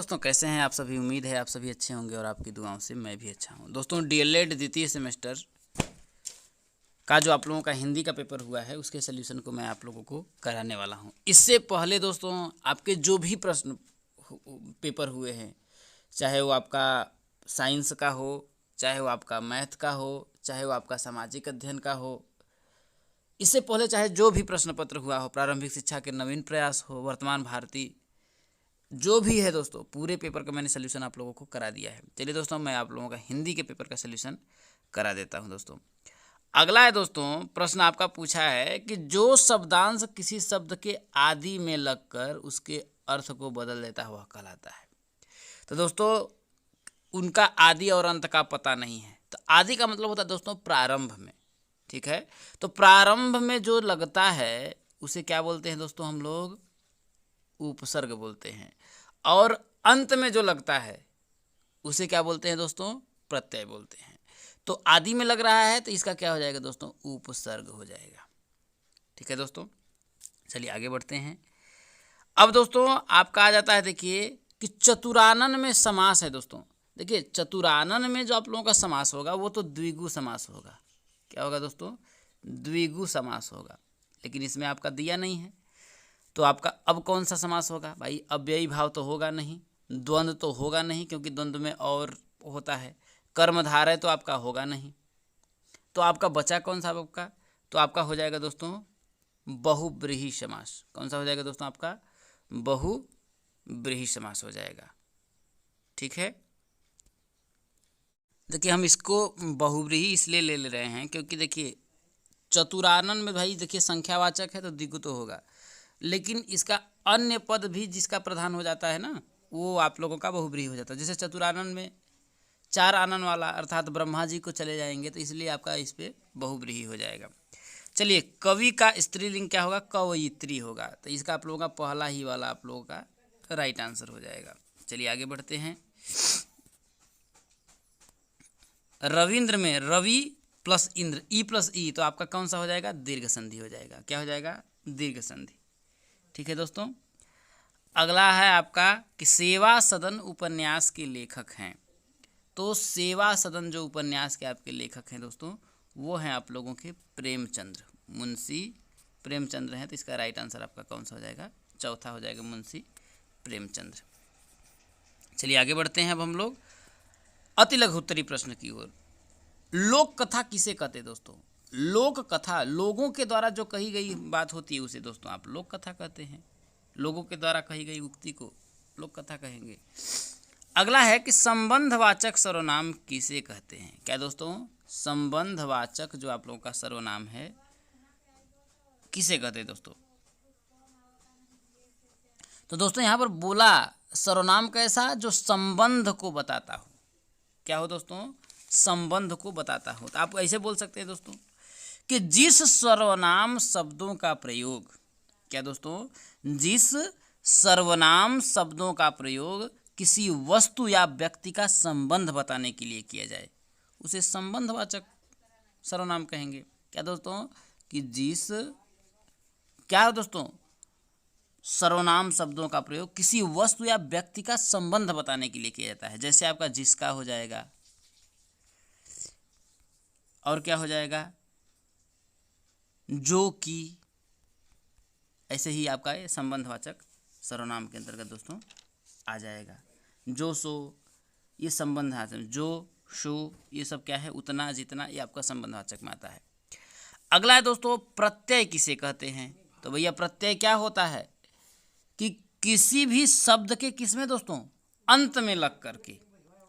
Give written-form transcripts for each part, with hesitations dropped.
दोस्तों कैसे हैं आप सभी। उम्मीद है आप सभी अच्छे होंगे और आपकी दुआओं से मैं भी अच्छा हूं। दोस्तों डीएलएड द्वितीय सेमेस्टर का जो आप लोगों का हिंदी का पेपर हुआ है उसके सोल्यूशन को मैं आप लोगों को कराने वाला हूं। इससे पहले दोस्तों आपके जो भी प्रश्न पेपर हुए हैं, चाहे वो आपका साइंस का हो, चाहे वो आपका मैथ का हो, चाहे वो आपका सामाजिक अध्ययन का हो, इससे पहले चाहे जो भी प्रश्न पत्र हुआ हो, प्रारंभिक शिक्षा के नवीन प्रयास हो, वर्तमान भारती, जो भी है दोस्तों, पूरे पेपर का मैंने सोल्यूशन आप लोगों को करा दिया है। चलिए दोस्तों मैं आप लोगों का हिंदी के पेपर का सोल्यूशन करा देता हूं। दोस्तों अगला है दोस्तों प्रश्न आपका पूछा है कि जो शब्दांश किसी शब्द के आदि में लगकर उसके अर्थ को बदल देता है वह कहलाता है। तो दोस्तों उनका आदि और अंत का पता नहीं है। तो आदि का मतलब होता है दोस्तों प्रारंभ में, ठीक है। तो प्रारंभ में जो लगता है उसे क्या बोलते हैं दोस्तों, हम लोग उपसर्ग बोलते हैं। और अंत में जो लगता है उसे क्या बोलते हैं दोस्तों, प्रत्यय बोलते हैं। तो आदि में लग रहा है तो इसका क्या हो जाएगा दोस्तों, उपसर्ग हो जाएगा। ठीक है दोस्तों, चलिए आगे बढ़ते हैं। अब दोस्तों आपका आ जाता है, देखिए कि चतुरानन में समास है। दोस्तों देखिए चतुरानन में जो आप लोगों का समास होगा वो तो द्विगु समास होगा। क्या होगा दोस्तों, द्विगु समास होगा। लेकिन इसमें आपका दिया नहीं है तो आपका अब कौन सा समास होगा भाई, अव्ययी भाव तो होगा नहीं, द्वंद्व तो होगा नहीं क्योंकि द्वंद्व में और होता है, कर्मधारय तो आपका होगा नहीं। तो आपका बचा कौन सा आपका, तो आपका हो जाएगा दोस्तों बहुब्रीहि समास। कौन सा हो जाएगा दोस्तों, आपका बहुब्रीहि समास हो जाएगा। ठीक है, देखिए हम इसको बहुब्रीहि इसलिए ले रहे हैं क्योंकि देखिए चतुरानन में भाई देखिए संख्यावाचक है तो द्विगु तो होगा, लेकिन इसका अन्य पद भी जिसका प्रधान हो जाता है ना वो आप लोगों का बहुब्रीहि हो जाता है। जैसे चतुरानन में चार आनन वाला अर्थात ब्रह्मा जी को चले जाएंगे तो इसलिए आपका इस पे बहुब्रीहि हो जाएगा। चलिए कवि का स्त्रीलिंग क्या होगा, कवयित्री होगा। तो इसका आप लोगों का पहला ही वाला आप लोगों का राइट आंसर हो जाएगा। चलिए आगे बढ़ते हैं। रविंद्र में रवि प्लस इंद्र, ई प्लस ई, तो आपका कौन सा हो जाएगा, दीर्घ संधि हो जाएगा। क्या हो जाएगा, दीर्घ संधि। ठीक है दोस्तों, अगला है आपका कि सेवा सदन उपन्यास के लेखक हैं। तो सेवा सदन जो उपन्यास के आपके लेखक हैं दोस्तों वो हैं आप लोगों के प्रेमचंद्र, मुंशी प्रेमचंद्र हैं। तो इसका राइट आंसर आपका कौन सा हो जाएगा, चौथा हो जाएगा मुंशी प्रेमचंद्र। चलिए आगे बढ़ते हैं अब हम लोग अति लघुत्तरी प्रश्न की ओर। लोक कथा किसे कहते हैं दोस्तों, लोक कथा लोगों के द्वारा जो कही गई बात होती है उसे दोस्तों आप लोक कथा कहते हैं। लोगों के द्वारा कही गई उक्ति को लोक कथा कहेंगे। अगला है कि संबंधवाचक सर्वनाम किसे कहते हैं। क्या दोस्तों, संबंधवाचक जो आप लोगों का सर्वनाम है किसे कहते हैं दोस्तों। तो दोस्तों यहां पर बोला सर्वनाम कैसा, जो संबंध को बताता हो। क्या हो दोस्तों, संबंध को बताता हो। तो आप ऐसे बोल सकते हैं दोस्तों कि जिस सर्वनाम शब्दों का प्रयोग, क्या दोस्तों, जिस सर्वनाम शब्दों का प्रयोग किसी वस्तु या व्यक्ति का संबंध बताने के लिए किया जाए उसे संबंधवाचक सर्वनाम कहेंगे। क्या दोस्तों, कि जिस, क्या दोस्तों, सर्वनाम शब्दों का प्रयोग किसी वस्तु या व्यक्ति का संबंध बताने के लिए किया जाता है। जैसे आपका जिसका हो जाएगा, और क्या हो जाएगा, जो कि, ऐसे ही आपका ये संबंधवाचक सर्वनाम के अंतर्गत दोस्तों आ जाएगा। जो सो ये संबंध है, जो शो ये सब क्या है, उतना जितना, ये आपका संबंधवाचक में आता है। अगला है दोस्तों प्रत्यय किसे कहते हैं। तो भैया प्रत्यय क्या होता है कि किसी भी शब्द के किसमें दोस्तों, अंत में लग करके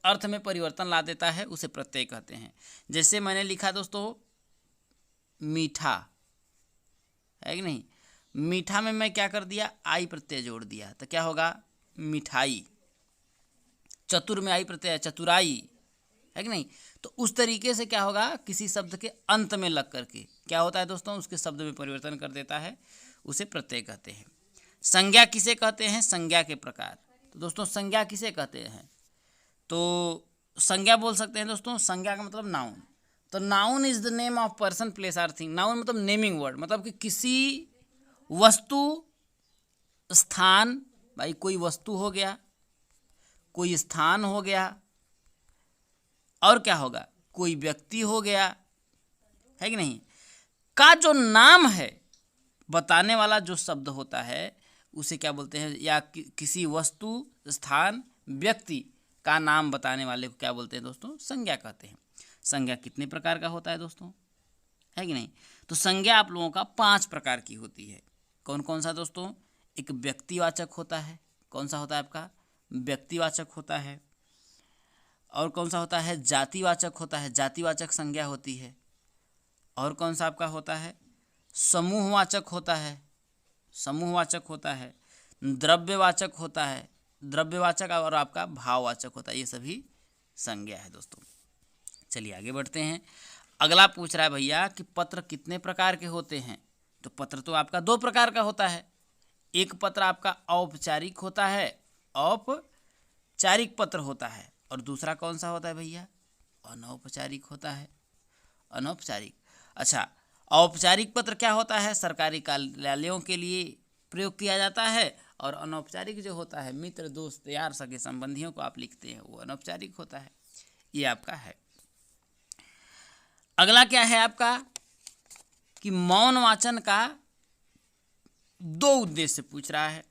अर्थ में परिवर्तन ला देता है उसे प्रत्यय कहते हैं। जैसे मैंने लिखा दोस्तों मीठा, है कि नहीं, मीठा में मैं क्या कर दिया, आई प्रत्यय जोड़ दिया तो क्या होगा, मिठाई। चतुर में आई प्रत्यय है, चतुराई, है कि नहीं। तो उस तरीके से क्या होगा, किसी शब्द के अंत में लग करके क्या होता है दोस्तों, उसके शब्द में परिवर्तन कर देता है, उसे प्रत्यय कहते हैं। संज्ञा किसे कहते हैं, संज्ञा के प्रकार। तो दोस्तों संज्ञा किसे कहते हैं, तो संज्ञा बोल सकते हैं दोस्तों, संज्ञा का मतलब नाउन। तो noun is the name of person place or thing. Noun मतलब नेमिंग वर्ड, मतलब कि किसी वस्तु, स्थान, भाई कोई वस्तु हो गया, कोई स्थान हो गया, और क्या होगा, कोई व्यक्ति हो गया, है कि नहीं, का जो नाम है बताने वाला जो शब्द होता है उसे क्या बोलते हैं, या किसी वस्तु, स्थान, व्यक्ति का नाम बताने वाले को क्या बोलते हैं दोस्तों, संज्ञा कहते हैं। संज्ञा कितने प्रकार का होता है दोस्तों, है कि नहीं। तो संज्ञा आप लोगों का 5 प्रकार की होती है। कौन कौन सा दोस्तों, एक व्यक्तिवाचक होता है, कौन सा होता है आपका, व्यक्तिवाचक होता है। और कौन सा होता है, जातिवाचक होता है, जातिवाचक संज्ञा होती है। और कौन सा आपका होता है, समूहवाचक होता है, समूहवाचक होता है। द्रव्यवाचक होता है, द्रव्यवाचक, और आपका भाववाचक होता है। ये सभी संज्ञा है दोस्तों। चलिए आगे बढ़ते हैं। अगला पूछ रहा है भैया कि पत्र कितने प्रकार के होते हैं। तो पत्र तो आपका 2 प्रकार का होता है। एक पत्र आपका औपचारिक होता है, औपचारिक पत्र होता है, और दूसरा कौन सा होता है भैया, अनौपचारिक होता है, अनौपचारिक। अच्छा, औपचारिक पत्र क्या होता है, सरकारी कार्यालयों के लिए प्रयोग किया जाता है, और अनौपचारिक जो होता है, मित्र, दोस्त, यार, सगे संबंधियों को आप लिखते हैं, वो अनौपचारिक होता है। ये आपका है। अगला क्या है आपका कि मौन वाचन का 2 उद्देश्य पूछ रहा है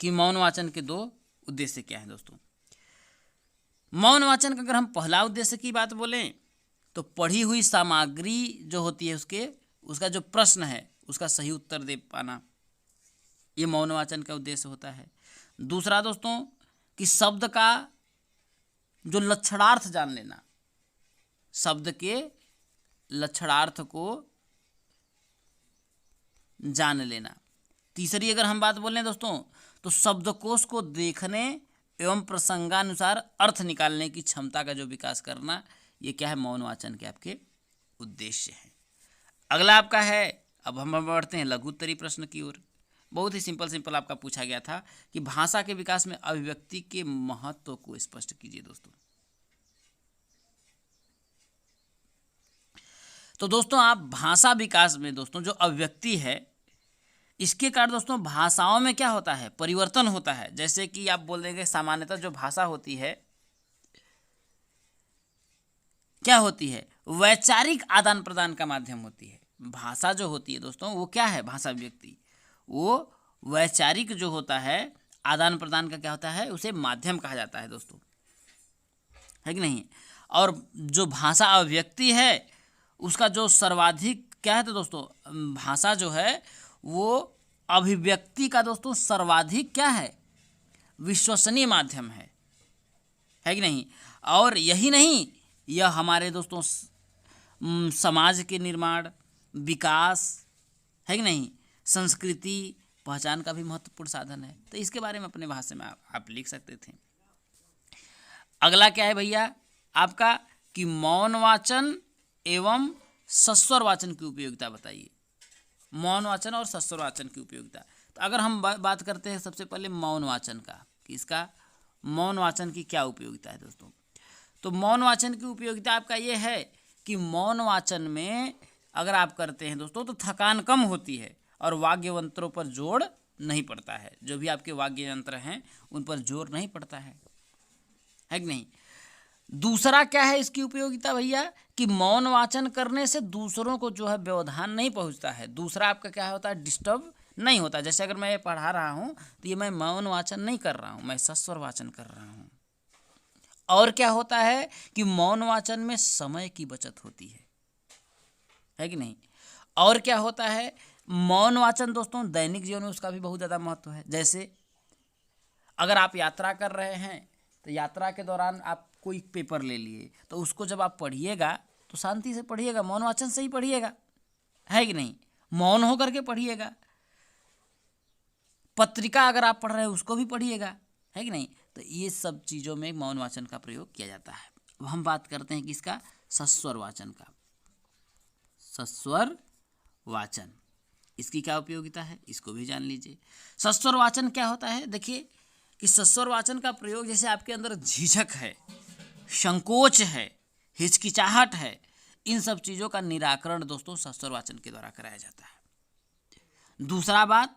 कि मौन वाचन के 2 उद्देश्य क्या है दोस्तों। मौन वाचन का अगर हम पहला उद्देश्य की बात बोलें तो पढ़ी हुई सामग्री जो होती है उसका जो प्रश्न है उसका सही उत्तर दे पाना, ये मौन वाचन का उद्देश्य होता है। दूसरा दोस्तों कि शब्द का जो लक्षणार्थ जान लेना, शब्द के लक्षणार्थ को जान लेना। तीसरी अगर हम बात बोलें दोस्तों तो शब्दकोश को देखने एवं प्रसंगानुसार अर्थ निकालने की क्षमता का जो विकास करना, ये क्या है, मौन वाचन के आपके उद्देश्य है। अगला आपका है, अब हम बढ़ते हैं लघु उत्तरीय प्रश्न की ओर। बहुत ही सिंपल आपका पूछा गया था कि भाषा के विकास में अभिव्यक्ति के महत्व को स्पष्ट कीजिए दोस्तों। तो दोस्तों आप भाषा विकास में दोस्तों जो अभिव्यक्ति है, इसके कारण दोस्तों भाषाओं में क्या होता है, परिवर्तन होता है। जैसे कि आप बोल देंगे सामान्यतः जो भाषा होती है क्या होती है, वैचारिक आदान प्रदान का माध्यम होती है। भाषा जो होती है दोस्तों वो क्या है, भाषा व्यक्ति, वो वैचारिक जो होता है आदान प्रदान का क्या होता है, उसे माध्यम कहा जाता है दोस्तों, है कि नहीं। और जो भाषा अभिव्यक्ति है उसका जो सर्वाधिक क्या है, तो दोस्तों भाषा जो है वो अभिव्यक्ति का दोस्तों सर्वाधिक क्या है, विश्वसनीय माध्यम है कि नहीं। और यही नहीं, यह हमारे दोस्तों समाज के निर्माण, विकास, है कि नहीं, संस्कृति, पहचान का भी महत्वपूर्ण साधन है। तो इसके बारे में अपने भाषा में आप लिख सकते थे। अगला क्या है भैया आपका कि मौन वाचन एवं सस्वर वाचन की उपयोगिता बताइए। मौन वाचन और सस्वर वाचन की उपयोगिता। तो अगर हम बात करते हैं सबसे पहले मौन वाचन का, कि इसका मौन वाचन की क्या उपयोगिता है दोस्तों। तो मौन वाचन की उपयोगिता आपका ये है कि मौन वाचन में अगर आप करते हैं दोस्तों तो थकान कम होती है और वाग्य यंत्रों पर जोर नहीं पड़ता है। जो भी आपके वाग्य यंत्र हैं उन पर जोर नहीं पड़ता है कि नहीं। दूसरा क्या है इसकी उपयोगिता भैया कि मौन वाचन करने से दूसरों को जो है व्यवधान नहीं पहुंचता है। दूसरा आपका क्या होता है, डिस्टर्ब नहीं होता। जैसे अगर मैं ये पढ़ा रहा हूँ तो ये मैं मौन वाचन नहीं कर रहा हूँ, मैं सस्वर वाचन कर रहा हूँ। और क्या होता है कि मौन वाचन में समय की बचत होती है कि नहीं। और क्या होता है, मौन वाचन दोस्तों दैनिक जीवन में उसका भी बहुत ज़्यादा महत्व है। जैसे अगर आप यात्रा कर रहे हैं तो यात्रा के दौरान आप कोई पेपर ले लिए तो उसको जब आप पढ़िएगा तो शांति से पढ़िएगा, मौन वाचन से ही पढ़िएगा, है कि नहीं, मौन होकर के पढ़िएगा। पत्रिका अगर आप पढ़ रहे हैं उसको भी पढ़िएगा, है कि नहीं। तो ये सब चीज़ों में मौन वाचन का प्रयोग किया जाता है। अब हम बात करते हैं कि इसका सस्वर वाचन का। सस्वर वाचन, इसकी क्या उपयोगिता है, इसको भी जान लीजिए। सस्वर वाचन क्या होता है, देखिए कि सस्वर वाचन का प्रयोग जैसे आपके अंदर झिझक है, संकोच है, हिचकिचाहट है, इन सब चीज़ों का निराकरण दोस्तों सस्वर वाचन के द्वारा कराया जाता है। दूसरा बात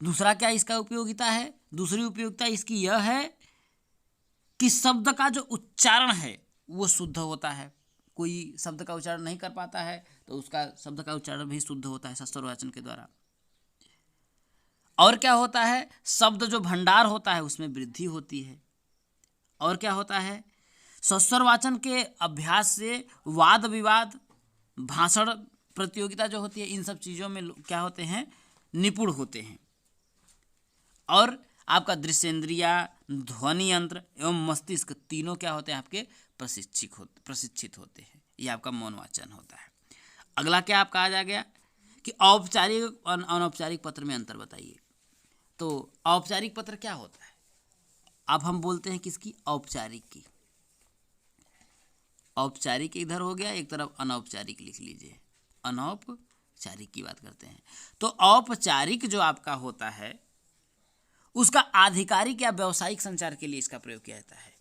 दूसरा क्या इसका उपयोगिता है, दूसरी उपयोगिता इसकी यह है कि शब्द का जो उच्चारण है वो शुद्ध होता है। कोई शब्द का उच्चारण नहीं कर पाता है तो उसका शब्द का उच्चारण भी शुद्ध होता है सस्वरवाचन के द्वारा। और क्या होता है, शब्द जो भंडार होता है उसमें वृद्धि होती है। और क्या होता है, सस्वरवाचन के अभ्यास से वाद विवाद, भाषण प्रतियोगिता जो होती है, इन सब चीज़ों में क्या होते हैं, निपुण होते हैं। और आपका दृश्येंद्रिया, ध्वनि यंत्र एवं मस्तिष्क तीनों क्या होते हैं, आपके प्रशिक्षित होते हैं। यह आपका मौनवाचन होता है। अगला क्या आपका आ गया कि औपचारिक और अनौपचारिक पत्र में अंतर बताइए। तो औपचारिक पत्र क्या होता है, अब हम बोलते हैं किसकी, औपचारिक की। औपचारिक इधर हो गया, एक तरफ अनौपचारिक लिख लीजिए, अनौपचारिक की बात करते हैं। तो औपचारिक जो आपका होता है उसका आधिकारिक या व्यावसायिक संचार के लिए इसका प्रयोग किया जाता है।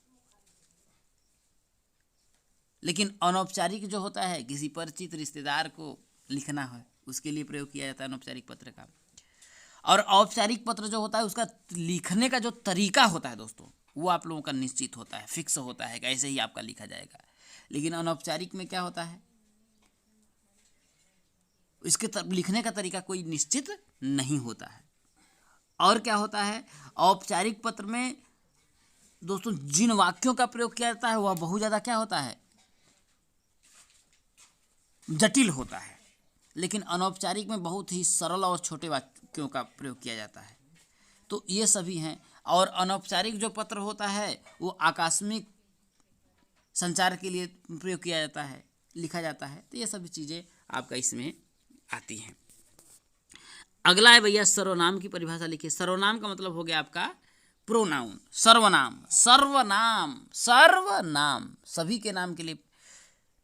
लेकिन अनौपचारिक जो होता है, किसी परिचित रिश्तेदार को लिखना है उसके लिए प्रयोग किया जाता है अनौपचारिक पत्र का। और औपचारिक पत्र जो होता है उसका लिखने का जो तरीका होता है दोस्तों, वो आप लोगों का निश्चित होता है, फिक्स होता है कि ऐसे ही आपका लिखा जाएगा। लेकिन अनौपचारिक में क्या होता है, इसके लिखने का तरीका कोई निश्चित नहीं होता है। और क्या होता है, औपचारिक पत्र में दोस्तों जिन वाक्यों का प्रयोग किया जाता है वह बहुत ज़्यादा क्या होता है, जटिल होता है। लेकिन अनौपचारिक में बहुत ही सरल और छोटे वाक्यों का प्रयोग किया जाता है। तो ये सभी हैं। और अनौपचारिक जो पत्र होता है वो आकस्मिक संचार के लिए प्रयोग किया जाता है, लिखा जाता है। तो ये सभी चीज़ें आपका इसमें आती हैं। अगला है भैया सर्वनाम की परिभाषा लिखिए। सर्वनाम का मतलब हो गया आपका प्रोनाउन, सर्वनाम। सर्वनाम, सर्वनाम सभी के नाम के लिए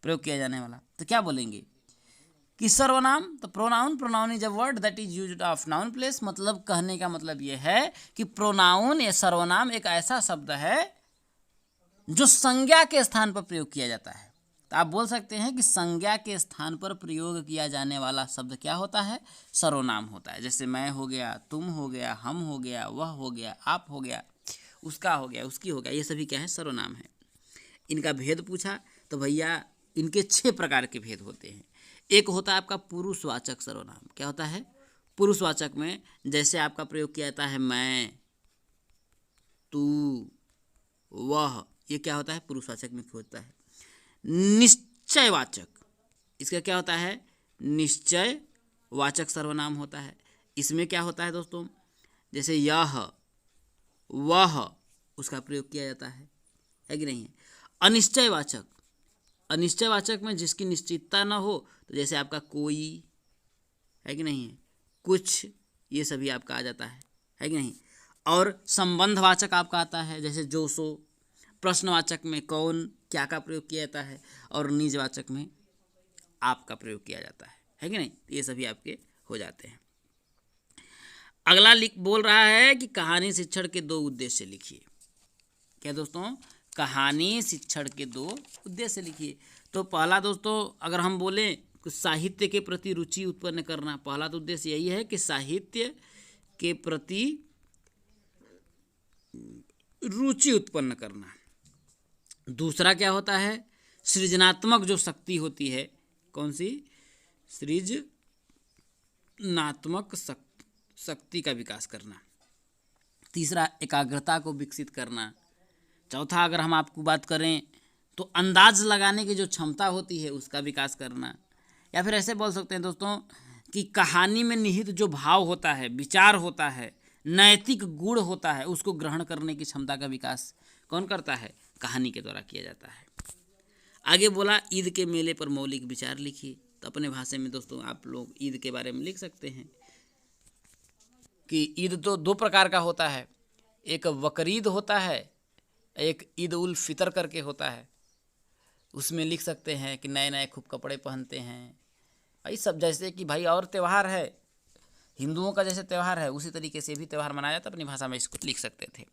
प्रयोग किया जाने वाला। तो क्या बोलेंगे कि सर्वनाम, तो pronoun, pronoun is a word that is used of noun place. मतलब कहने का मतलब यह है कि प्रोनाउन या सर्वनाम एक ऐसा शब्द है जो संज्ञा के स्थान पर प्रयोग किया जाता है। तो आप बोल सकते हैं कि संज्ञा के स्थान पर प्रयोग किया जाने वाला शब्द क्या होता है, सर्वनाम होता है। जैसे मैं हो गया, तुम हो गया, हम हो गया, वह हो गया, आप हो गया, उसका हो गया, उसकी हो गया, ये सभी क्या है, सर्वनाम है। इनका भेद पूछा तो भैया इनके 6 प्रकार के भेद होते हैं। एक होता है आपका पुरुषवाचक सर्वनाम। क्या होता है, पुरुषवाचक में जैसे आपका प्रयोग किया जाता है मैं, तू, वह, ये क्या होता है, पुरुषवाचक में होता है। निश्चयवाचक, इसका क्या होता है, निश्चयवाचक सर्वनाम होता है। इसमें क्या होता है दोस्तों, जैसे यह, वह, उसका प्रयोग किया जाता है कि नहीं है। अनिश्चयवाचक, अनिश्चयवाचक में जिसकी निश्चितता न हो, तो जैसे आपका कोई है कि नहीं है, कुछ, ये सभी आपका आ जाता है कि नहीं। और संबंधवाचक आपका आता है, जैसे जो सो। प्रश्नवाचक में कौन, क्या का प्रयोग किया जाता है। और निजवाचक में आप का प्रयोग किया जाता है कि नहीं। ये सभी आपके हो जाते हैं। अगला बोल रहा है कि कहानी शिक्षण के 2 उद्देश्य लिखिए। क्या दोस्तों, कहानी शिक्षण के 2 उद्देश्य लिखिए। तो पहला दोस्तों अगर हम बोलें कि साहित्य के प्रति रुचि उत्पन्न करना, पहला तो उद्देश्य यही है कि साहित्य के प्रति रुचि उत्पन्न करना। दूसरा क्या होता है, सृजनात्मक जो शक्ति होती है, कौन सी, सृजनात्मक शक्ति का विकास करना। तीसरा एकाग्रता को विकसित करना। चौथा अगर हम आपको बात करें तो अंदाज लगाने की जो क्षमता होती है उसका विकास करना। या फिर ऐसे बोल सकते हैं दोस्तों कि कहानी में निहित जो भाव होता है, विचार होता है, नैतिक गुण होता है, उसको ग्रहण करने की क्षमता का विकास कौन करता है, कहानी के द्वारा किया जाता है। आगे बोला ईद के मेले पर मौलिक विचार लिखिए। तो अपने भाषा में दोस्तों आप लोग ईद के बारे में लिख सकते हैं कि ईद तो 2 प्रकार का होता है, एक बकरीद होता है, एक ईद उल फितर करके होता है। उसमें लिख सकते हैं कि नए नए खूब कपड़े पहनते हैं भाई सब, जैसे कि भाई और त्यौहार है, हिंदुओं का जैसे त्यौहार है उसी तरीके से भी त्यौहार मनाया जाता है। अपनी भाषा में इसको लिख सकते थे।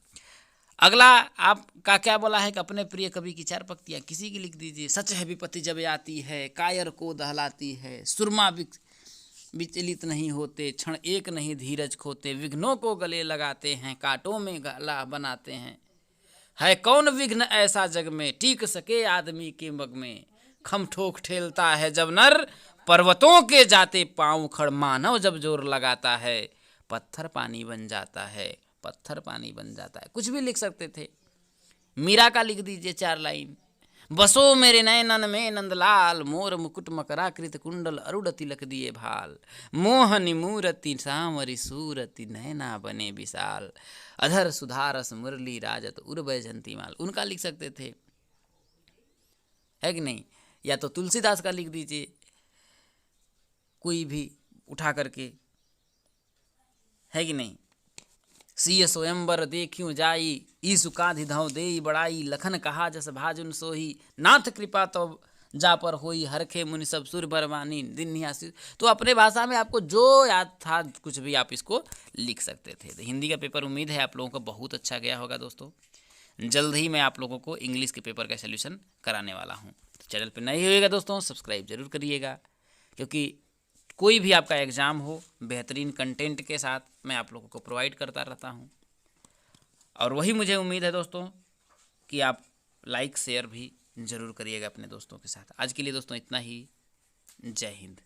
अगला आपका क्या बोला है कि अपने प्रिय कवि की 4 पंक्तियाँ किसी की लिख दीजिए। सच है विपत्ति जब आती है, कायर को दहलाती है, सुरमा विचलित नहीं होते, क्षण एक नहीं धीरज खोते, विघ्नों को गले लगाते हैं, कांटों में गला बनाते हैं। है कौन विघ्न ऐसा जग में, टीक सके आदमी के मग में। खम ठोक ठेलता है जब नर, पर्वतों के जाते पाँव खड़। मानव जब जोर लगाता है, पत्थर पानी बन जाता है, पत्थर पानी बन जाता है। कुछ भी लिख सकते थे। मीरा का लिख दीजिए 4 लाइन। बसो मेरे नयनन में नंदलाल, मोर मुकुट मकराकृत कुंडल, अरुण तिलक दिए भाल। मोहनी मूरति सांवरी सूरति, नैना बने विशाल। अधर सुधारस मुरली राजत, उर बैजंती माल। उनका लिख सकते थे, है कि नहीं? या तो तुलसीदास का लिख दीजिए, कोई भी उठा करके, है कि नहीं? सिय स्वयंवर देखियो जाई, ईसु काधि धौ देई बड़ाई। लखन कहा जस भाजुन सोही, नाथ कृपा तो जा पर होई। हरखे मुनि सब सुर बरवानी, दिन निहासी। तो अपने भाषा में आपको जो याद था कुछ भी आप इसको लिख सकते थे। तो हिंदी का पेपर उम्मीद है आप लोगों को बहुत अच्छा गया होगा दोस्तों। जल्द ही मैं आप लोगों को इंग्लिश के पेपर का सोल्यूशन कराने वाला हूँ। तो चैनल पर नए होइएगा दोस्तों, सब्सक्राइब जरूर करिएगा, क्योंकि कोई भी आपका एग्ज़ाम हो बेहतरीन कंटेंट के साथ मैं आप लोगों को प्रोवाइड करता रहता हूं। और वही मुझे उम्मीद है दोस्तों कि आप लाइक शेयर भी ज़रूर करिएगा अपने दोस्तों के साथ। आज के लिए दोस्तों इतना ही। जय हिंद।